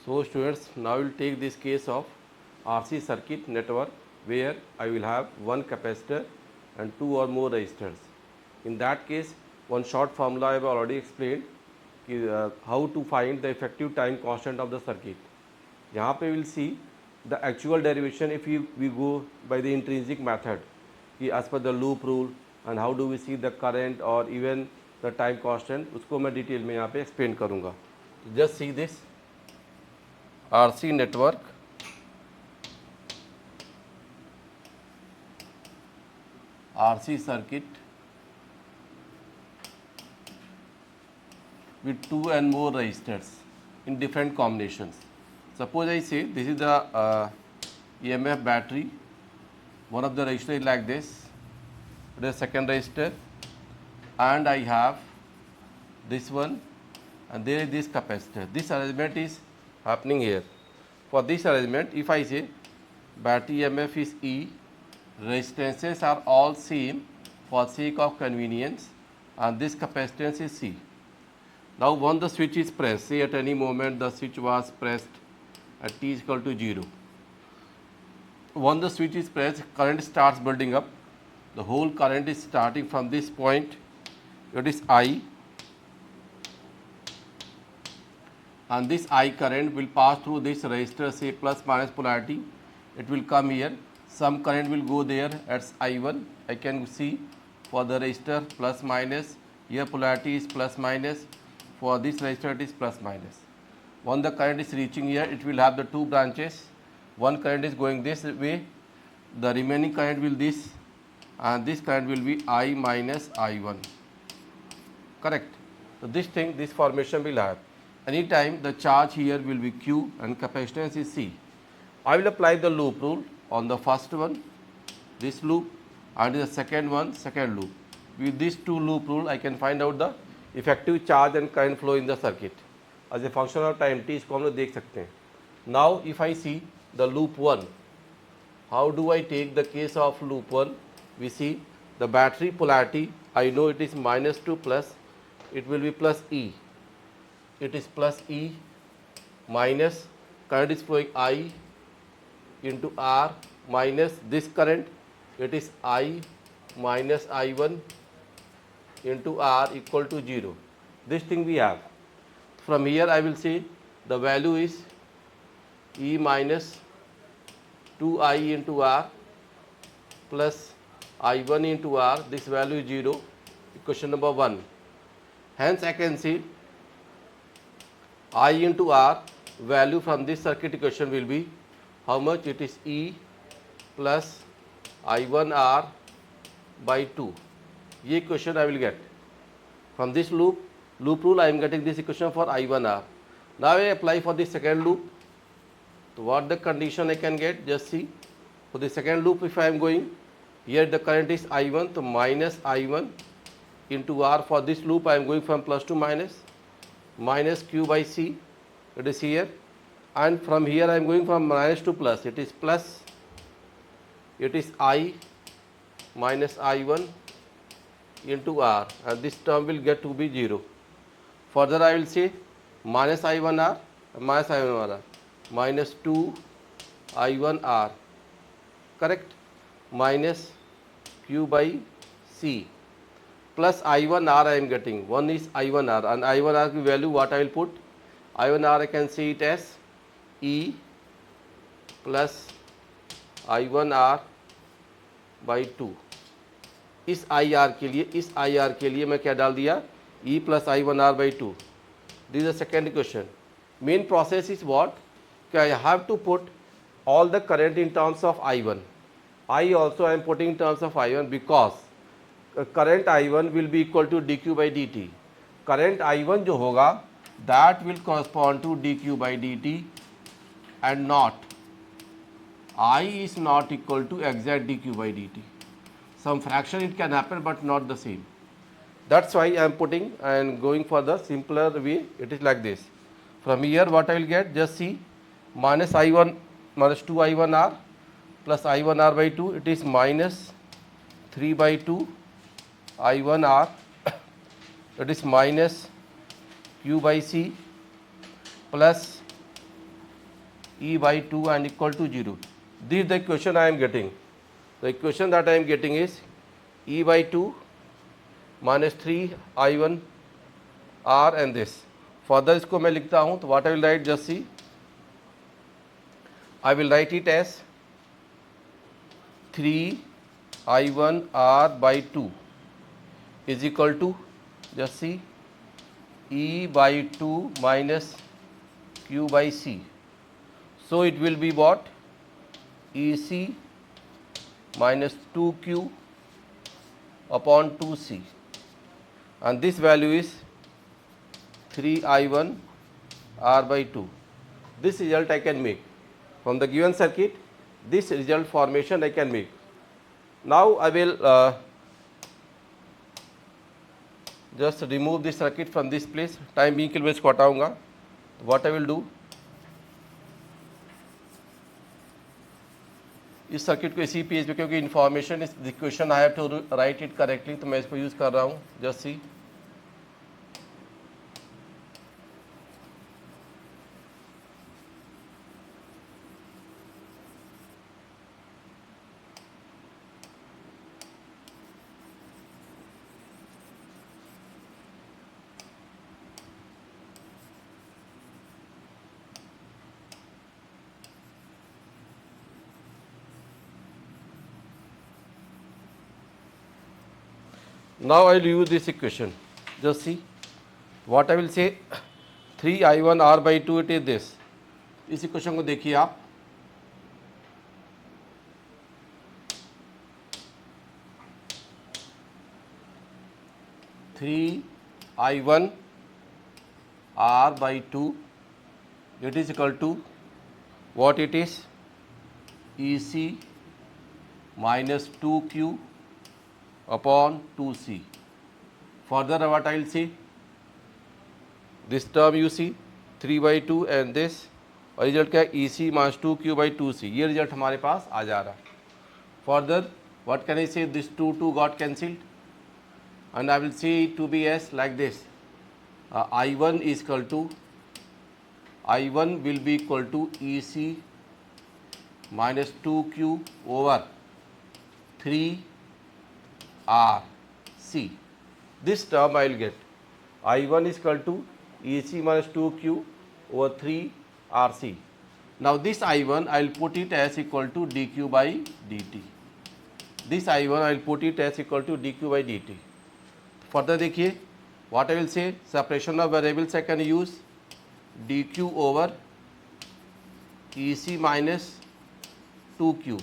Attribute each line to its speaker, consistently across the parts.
Speaker 1: So students, now we will take this case of RC circuit network where I will have one capacitor and two or more resistors. In that case, one short formula I have already explained how to find the effective time constant of the circuit. यहाँ पे we'll see the actual derivation if we go by the intrinsic method कि as per the loop rule and how do we see the current or even the time constant, उसको मैं detail में यहाँ पे explain करूँगा. Just see this RC network RC circuit with two and more resistors in different combinations. Suppose I say this is the EMF battery. One of the resistor is like this. The second resistor, and I have this one, and there is this capacitor. This arrangement is happening here. For this arrangement, if I say battery EMF is E, resistances are all same for sake of convenience, and this capacitance is C. Now when the switch is pressed, say at any moment the switch was pressed at t is equal to 0. When the switch is pressed, current starts building up. The whole current is starting from this point, it is I, and this I current will pass through this resistor, say plus minus polarity. It will come here, some current will go there at I1. I can see for the resistor plus minus, here polarity is plus minus, for this resistor it is plus minus. When the current is reaching here, it will have the two branches. One current is going this way, the remaining current will this, and this current will be I minus I1. Correct? So this formation will have. Anytime the charge here will be Q and capacitance is C. I will apply the loop rule on the first one, this loop, and the second one, second loop. With these two loop rule, I can find out the effective charge and current flow in the circuit. As a function of time t, इसको हम लोग देख सकते हैं. Now if I see the loop 1, how do I take the case of loop 1? We see the battery polarity, I know it is minus to plus, it will be plus E. It is plus E minus, current is flowing I into R minus this current, it is I minus I1 into R equal to 0. This thing we have. From here I will say the value is E minus 2I into R plus I1 into R, this value is 0, equation number 1. Hence I can see I into R value from this circuit equation will be how much? It is E plus I1 R by 2. This equation I will get. From this loop rule I am getting this equation for I1 R. Now I apply for the second loop. So what the condition I can get? Just see. For the second loop, if I am going, here the current is I1, so minus I1 into R. For this loop I am going from plus to minus, minus Q by C, it is here, and from here I am going from minus to plus, it is plus, it is I minus I1 into R, and this term will get to be 0. Further I will say minus I1 R, minus I1 R, minus 2 I1 R, correct, minus Q by C, plus I1 R I am getting. One is I1 R, and I1 R की value what I will put? I1 R I can see it as E plus I1 R by 2. इस IR के लिए मैं क्या डाल दिया? E plus I1 R by 2. This is the second equation. Main process is what? I have to put all the current in terms of I1. I also I am putting in terms of I1 because current I1 will be equal to dq by dt. Current I1 जो होगा that will correspond to dq by dt and not I is not equal to exact dq by dt. Some fraction it can happen but not the same. That's why I am putting and going for the simpler way. It is like this. From here what I will get? Just see minus I1 minus 2 I1 R plus I1 R by 2, it is minus 3 by 2 I1 R, it is minus Q by C plus E by 2 and equal to 0. This is the equation I am getting. The equation that I am getting is E by 2 minus 3 I1 R and this. Further इसको मैं लिखता हूँ तो what I will write, just see, I will write it as 3 I1 R by 2 is equal to, just see, E by 2 minus Q by C. So it will be what? EC minus 2Q upon 2C, and this value is 3I1 R by 2. This result I can make from the given circuit. This result formation I can make. Now I will just remove this circuit from this place. Time being के लिए इसको हटाऊंगा. What I will do, इस circuit को इसी page पे, क्योंकि information इस equation I have to write it correctly, तो मैं इसको यूज़ कर रहा हूँ. Just see, now I will use this equation. Just see what I will say. 3I1 R by 2, it is this. इस इक्वेशन को देखिए आप. Three I1 R by 2, it is equal to what it is? EC minus 2Q upon 2C. Further what I will see, this term you see 3 by 2 and this, और result क्या है? EC minus 2Q by 2C. ये result हमारे पास आ जा रहा है. Further what can I say? This 2 got cancelled and I will see it to be as like this. I1 is equal to, I1 will be equal to EC minus 2Q over 3 R C. This term I will get. I1 is equal to EC minus 2Q over 3 R C. Now this I1 I will put it as equal to dQ by dt. This I1 I will put it as equal to dQ by dt. Further देखिए, what I will say, separation of variables I can use dQ over EC minus 2Q.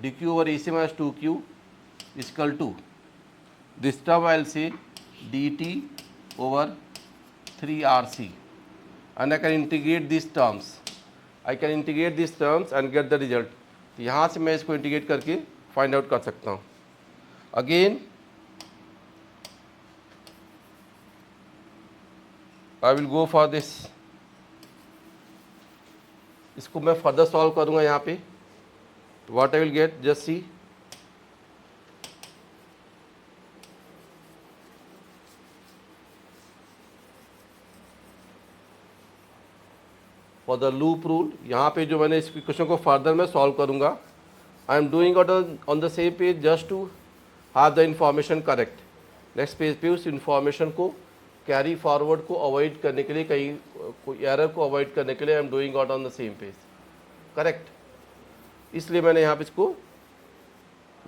Speaker 1: dQ over EC minus 2Q is equal to, this term I will say dt over 3RC, and I can integrate these terms. I can integrate these terms and get the result. तो यहाँ से मैं इसको integrate करके find out कर सकता हूँ. Again I will go for this. इसको मैं फर्दर सॉल्व करूँगा यहाँ पे. What I will get, just C, for the loop rule. यहाँ पे जो मैंने इस क्वेश्चन को फर्दर मैं सॉल्व करूँगा. I am doing it on the same page just to have the information correct. Next page पे उस इंफॉर्मेशन को कैरी फॉरवर्ड को अवॉइड करने के लिए, कहीं कोई एरर को अवॉइड करने के लिए I am doing it on the same page. Correct. इसलिए मैंने यहाँ पे इसको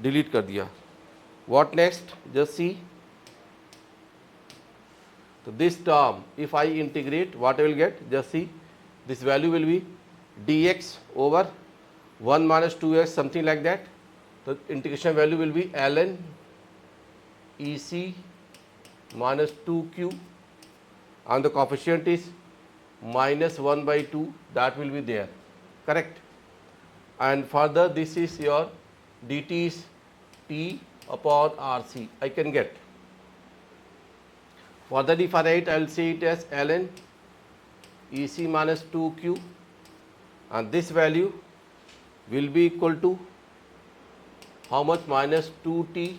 Speaker 1: डिलीट कर दिया. What next, just see. तो this term if I integrate, what I will get, just see, this value will be dx over 1 minus 2x, something like that. The integration value will be ln EC minus 2q, and the coefficient is minus 1 by 2, that will be there. Correct. And further this is your dt is t upon RC, I can get. Further if I write, I will say it as ln EC minus 2q, and this value will be equal to how much? Minus 2t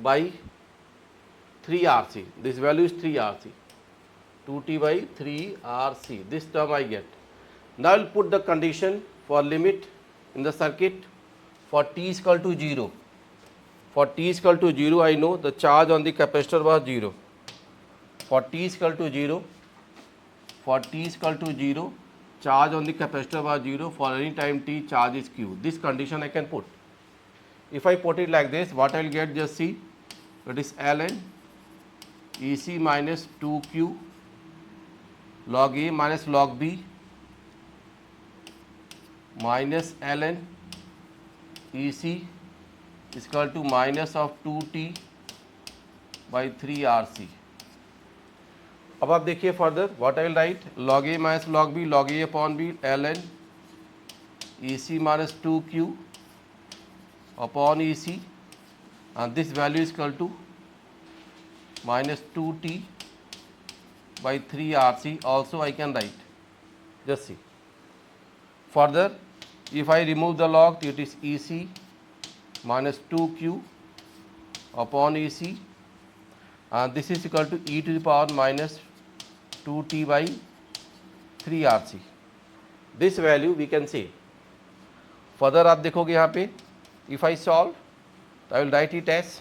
Speaker 1: by 3RC. This value is 3RC. 2t by 3RC. This term I get. Now I will put the condition for limit in the circuit for t is equal to 0. For t is equal to 0, I know the charge on the capacitor was 0. For t is equal to 0, charge on the capacitor was 0. For any time t, charge is q. This condition I can put. If I put it like this, what I will get, just see, it is ln EC minus 2q log A minus log B minus ln EC is equal to minus of 2t by 3 RC. अब आप देखिए further what I will write, log A minus log B, log A upon B ln EC minus 2q upon EC, and this value is equal to minus 2t by 3 RC. Also I can write, just see. Further, if I remove the log, it is EC minus 2q upon EC, and this is equal to e to the power minus 2t by 3 RC. This value we can say. Further आप देखोगे यहाँ पे, if I solve, I will write it as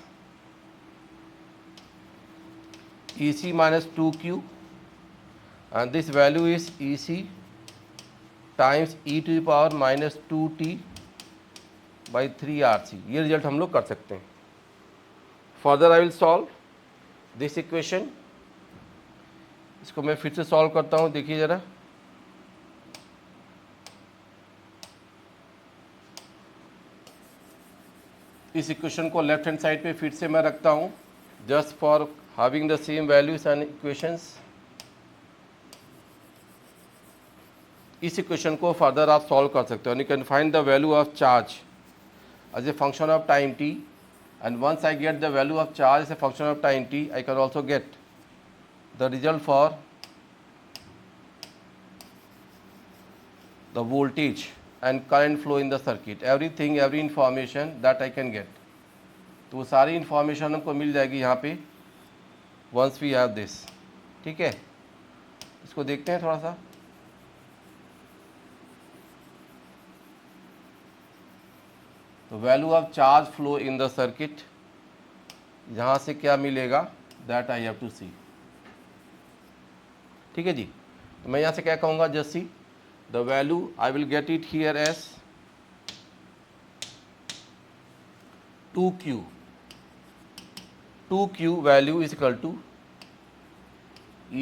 Speaker 1: EC minus 2q, and this value is EC times e to the power minus 2t by 3 RC. ये result हम लोग कर सकते हैं. Further I will solve this equation. इसको मैं फिर से सॉल्व करता हूँ, देखिए ज़रा. इस इक्वेशन को लेफ्ट हैंड साइड पे फिर से मैं रखता हूँ, just for having the same values and equations. इस इक्वेशन को फर्दर आप सॉल्व कर सकते हो. You can find the value of charge as a function of time t, and once I get the value of charge as a function of time t, I can also get the result for the voltage and current flow in the circuit. Everything, every information that I can get. तो वो सारी information हमको मिल जाएगी यहाँ पे once we have this. ठीक है, इसको देखते हैं थोड़ा सा. तो value of charge flow in the circuit, यहाँ से क्या मिलेगा, that I have to see. ठीक है जी. तो मैं यहाँ से क्या कहूँगा, just see the value, I will get it here as 2q. 2q value is equal to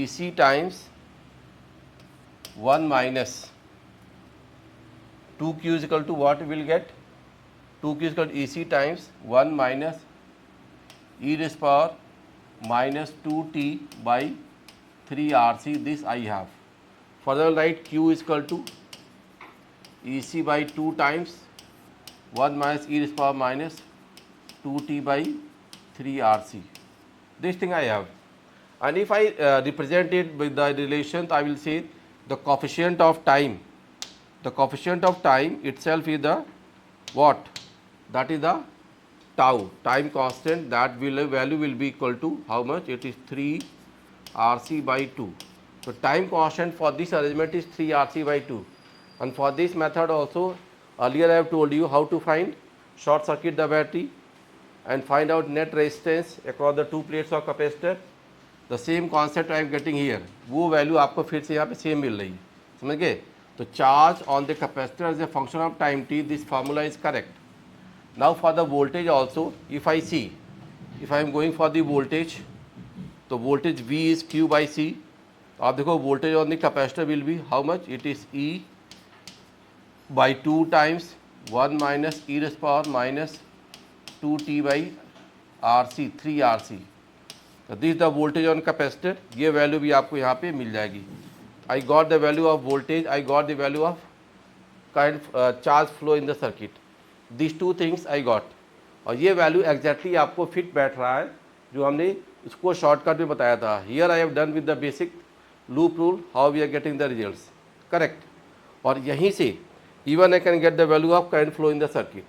Speaker 1: EC times 1 minus 2q is equal to what will get, 2q is equal to EC times 1 minus e raised power minus 2t by 3 RC. This I have. Further write q is equal to EC by 2 times 1 minus e raised power minus 2t by 3 RC. This thing I have. And if I represent it with the relations, I will say the coefficient of time. The coefficient of time itself is the what? That is the tau, time constant. That value will be equal to how much? It is 3 RC by 2. So time constant for this arrangement is 3 RC by 2. And for this method also, earlier I have told you how to find short circuit the battery and find out net resistance across the two plates of capacitor. The same concept I am getting here. वो value आपको फिर से यहाँ पे same मिल रही है, समझ गए. तो charge on the capacitor as a function of time t, this formula is correct. Now for the voltage also, if I see, if I am going for the voltage, तो voltage V is Q by C. तो आप देखो voltage on the capacitor will be how much? It is E by 2 times 1 minus e raised power minus 2t by RC, 3 RC. तो this is the voltage on capacitor. ये value भी आपको यहाँ पे मिल जाएगी. I got the value of voltage, I got the value of current charge flow in the circuit. These two things I got. और ये value exactly आपको fit बैठ रहा है जो हमने इसको शॉर्टकट में बताया था. Here I have done with the basic loop rule how we are getting the results, correct. और यहीं से even I can get the value of current flow in the circuit.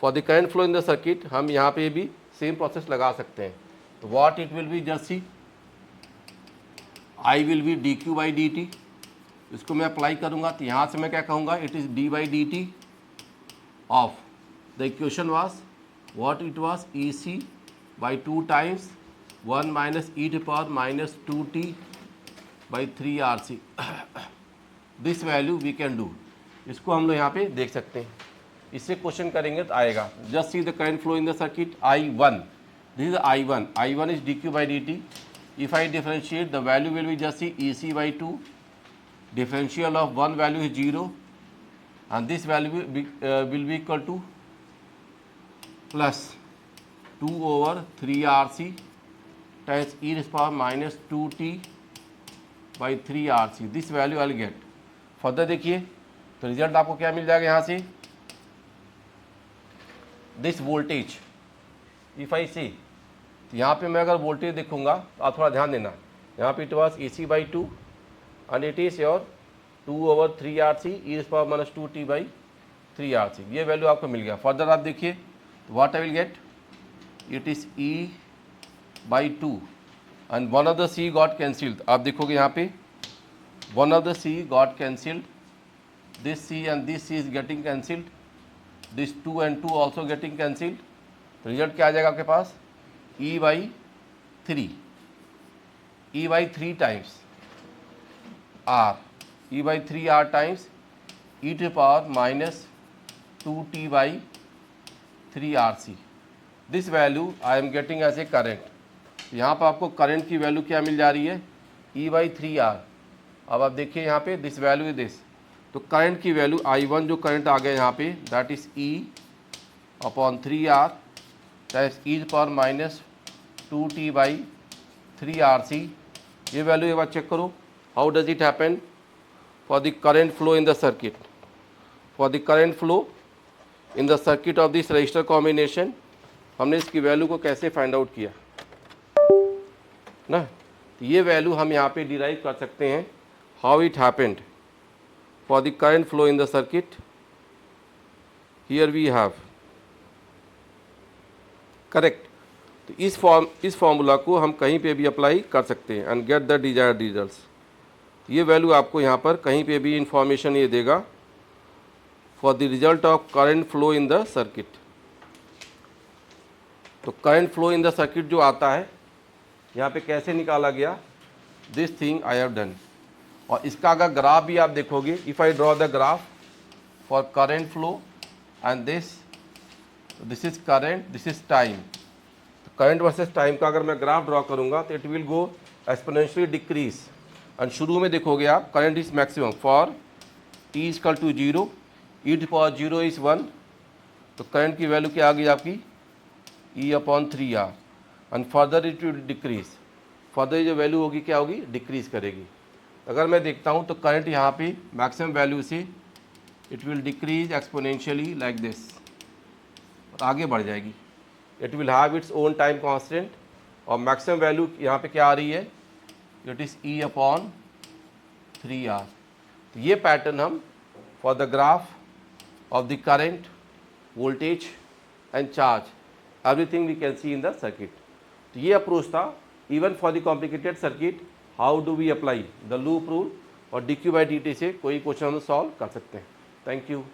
Speaker 1: For the current flow in the circuit हम यहाँ पे भी same process लगा सकते हैं. तो what it will be, just see, I will be dq by dt इसको मैं अप्लाई करूँगा तो यहाँ से मैं क्या कहूँगा, it is d by d t of the equation was what it was E C by 2 times 1 minus e to power minus 2t by 3RC। This value we can do, इसको हम लोग यहाँ पे देख सकते हैं। इससे क्वेश्चन करेंगे तो आएगा, just see the current flow in the circuit I1, this is I1 is dq by dt। If I differentiate the value will be just see EC by 2, differential of one value is 0 and this value will be equal to plus 2 over 3RC times e raised power minus 2t by 3RC। This value I will gate. Further देखिए तो result आपको क्या मिल जाएगा यहाँ से, this voltage if I सी, यहाँ पे मैं अगर वोल्टेज देखूंगा तो आप थोड़ा ध्यान देना, यहाँ पे it was EC by 2 and it is your 2 over 3RC e raised power minus 2t by 3RC। ये वैल्यू आपको मिल गया। फर्दर आप देखिए what I will get, it is E by 2 and one of the C got cancelled। आप देखोगे यहाँ पे one of the C got cancelled, this C and this C is getting cancelled, this 2 and 2 also getting cancelled। तो result क्या आ जाएगा आपके पास, E by 3 times R, E by 3R times e to the power minus 2t by 3RC। This value I am getting as a current. यहाँ पर आपको current की value क्या मिल जा रही है, E by 3R। अब आप देखिए यहाँ पे दिस वैल्यू इज दिस, तो करंट की वैल्यू I1 जो करंट आ गया यहाँ पे that is E upon 3R times e to the power minus 2t by 3RC। ये वैल्यू एक बार चेक करो, how does it happen for the current flow in the circuit, for the current flow in the circuit of this register combination. हमने इसकी value को कैसे find out किया ना, तो ये वैल्यू हम यहाँ पे डिराइव कर सकते हैं, how it happened for the current flow in the circuit. Here we have correct. तो इस फॉर्मूला को हम कहीं पे भी अप्लाई कर सकते हैं and get the desired results. ये वैल्यू आपको यहाँ पर कहीं पे भी इंफॉर्मेशन ये देगा for the result of current flow in the circuit. तो current flow in the circuit जो आता है यहाँ पे कैसे निकाला गया, this thing I have done. और इसका अगर ग्राफ भी आप देखोगे, if I draw the graph for current flow and this is current, this is time. Current versus time का अगर मैं ग्राफ ड्रॉ करूँगा तो it will go exponentially decrease and शुरू में देखोगे आप current is maximum for t is equal to 0, e to power 0 is 1। तो करंट की वैल्यू क्या आ गई आपकी, E upon 3R and further it will decrease. Further जो वैल्यू होगी क्या होगी, डिक्रीज करेगी। अगर मैं देखता हूँ तो करंट यहाँ पे मैक्सिमम वैल्यू से it will decrease exponentially like this, और आगे बढ़ जाएगी। It will have its own time constant और मैक्सिमम वैल्यू यहाँ पे क्या आ रही है, it is E upon 3R। तो ये पैटर्न हम for the graph of the current, voltage and charge, everything we can see in the circuit. तो ये अप्रोच था even for the complicated circuit, how do we apply the loop rule और dq by dt से कोई question हम solve कर सकते हैं। Thank you.